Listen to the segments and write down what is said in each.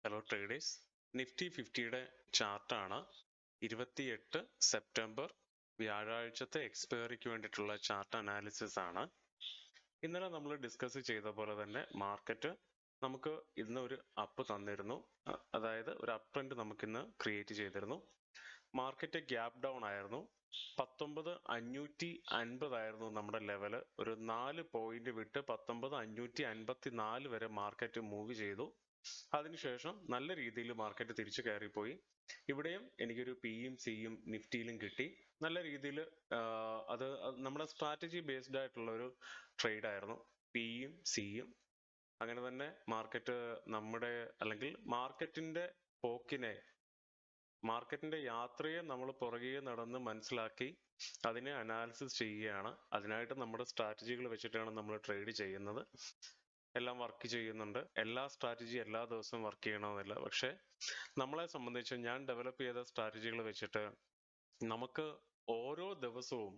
Hello traders, Nifty 50യുടെ ചാർട്ടാണ്. 28 September വ്യാഴാഴ്ചത്തെ എക്സ്പയറിക്ക് വേണ്ടിയിട്ടുള്ള ചാർട്ട് അനാലിസിസ് ആണ്. ഇന്നലെ നമ്മൾ ഡിസ്കസ് ചെയ്ത പോലെ തന്നെ മാർക്കറ്റ് നമുക്ക് ഇന്ന് ഒരു അപ്പ് തന്നിരുന്നു. അതായത് ഒരു അപ്പ് ട്രെൻഡ് നമുക്കിന്ന് ക്രിയേറ്റ് ചെയ്തിരുന്നു. മാർക്കറ്റ് ഗ്യാപ് ഡൗൺ ആയിരുന്നു. 19,550 ആയിരുന്നു നമ്മുടെ ലെവല്. ഒരു 4 പോയിന്റ് വിട്ട് 19,554 വരെ മാർക്കറ്റ് മൂവ് ചെയ്തു. അതിനുശേഷം നല്ല രീതിയിൽ മാർക്കറ്റ് തിരിച്ചു കയറിപ്പോയി. ഇവിടെയും എനിക്കൊരു പിയും സിയും നിഫ്റ്റിയിലും കിട്ടി. നല്ല രീതിയിൽ അത് നമ്മുടെ സ്ട്രാറ്റജി ബേസ്ഡ് ആയിട്ടുള്ള ഒരു ട്രേഡ് ആയിരുന്നു പിയും സിയും. അങ്ങനെ തന്നെ മാർക്കറ്റ് നമ്മുടെ അല്ലെങ്കിൽ മാർക്കറ്റിന്റെ യാത്രയെ നമ്മൾ പുറകെ നടന്ന് മനസ്സിലാക്കി അതിനെ അനാലിസിസ് ചെയ്യുകയാണ്. അതിനായിട്ട് നമ്മുടെ സ്ട്രാറ്റജികൾ വെച്ചിട്ടാണ് നമ്മൾ ട്രേഡ് ചെയ്യുന്നത്. എല്ലാം വർക്ക് ചെയ്യുന്നുണ്ട്. എല്ലാ സ്ട്രാറ്റജി എല്ലാ ദിവസവും വർക്ക് ചെയ്യണമെന്നില്ല. പക്ഷെ നമ്മളെ സംബന്ധിച്ച് ഞാൻ ഡെവലപ്പ് ചെയ്ത സ്ട്രാറ്റജികൾ വെച്ചിട്ട് നമുക്ക് ഓരോ ദിവസവും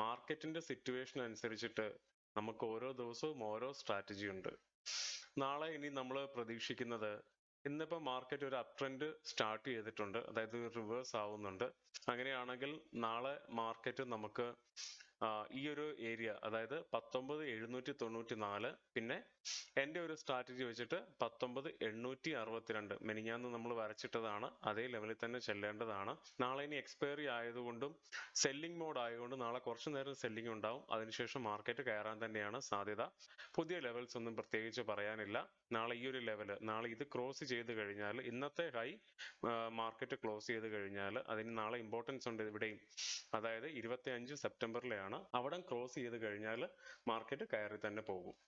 മാർക്കറ്റിന്റെ സിറ്റുവേഷൻ അനുസരിച്ചിട്ട് നമുക്ക് ഓരോ ദിവസവും ഓരോ സ്ട്രാറ്റജി ഉണ്ട്. നാളെ ഇനി നമ്മൾ പ്രതീക്ഷിക്കുന്നത്, ഇന്നിപ്പോ മാർക്കറ്റ് ഒരു അപ് ട്രെൻഡ് സ്റ്റാർട്ട് ചെയ്തിട്ടുണ്ട്, അതായത് റിവേഴ്സ് ആവുന്നുണ്ട്. അങ്ങനെയാണെങ്കിൽ നാളെ മാർക്കറ്റ് നമുക്ക് ഈ ഒരു ഏരിയ, അതായത് 19,794, പിന്നെ എൻ്റെ ഒരു സ്ട്രാറ്റജി വെച്ചിട്ട് 19,862 മെനിഞ്ഞാന്ന് നമ്മൾ വരച്ചിട്ടതാണ്, അതേ ലെവലിൽ തന്നെ ചെല്ലേണ്ടതാണ്. നാളെ ഇനി എക്സ്പയറി ആയതുകൊണ്ടും സെല്ലിംഗ് മോഡ് ആയതുകൊണ്ടും നാളെ കുറച്ചു നേരം സെല്ലിംഗ് ഉണ്ടാവും. അതിനുശേഷം മാർക്കറ്റ് കയറാൻ തന്നെയാണ് സാധ്യത. പുതിയ ലെവൽസ് ഒന്നും പ്രത്യേകിച്ച് പറയാനില്ല. നാളെ ഈ ഒരു ലെവല്, നാളെ ഇത് ക്രോസ് ചെയ്ത് കഴിഞ്ഞാൽ, ഇന്നത്തെ ഹൈ മാർക്കറ്റ് ക്ലോസ് ചെയ്ത് കഴിഞ്ഞാൽ അതിന് നാളെ ഇമ്പോർട്ടൻസ് ഉണ്ട് ഇവിടെയും. അതായത് 25 സെപ്റ്റംബറിലെയാണ്. അവിടെ ക്രോസ് ചെയ്ത് കഴിഞ്ഞാൽ മാർക്കറ്റ് കയറി തന്നെ പോകും.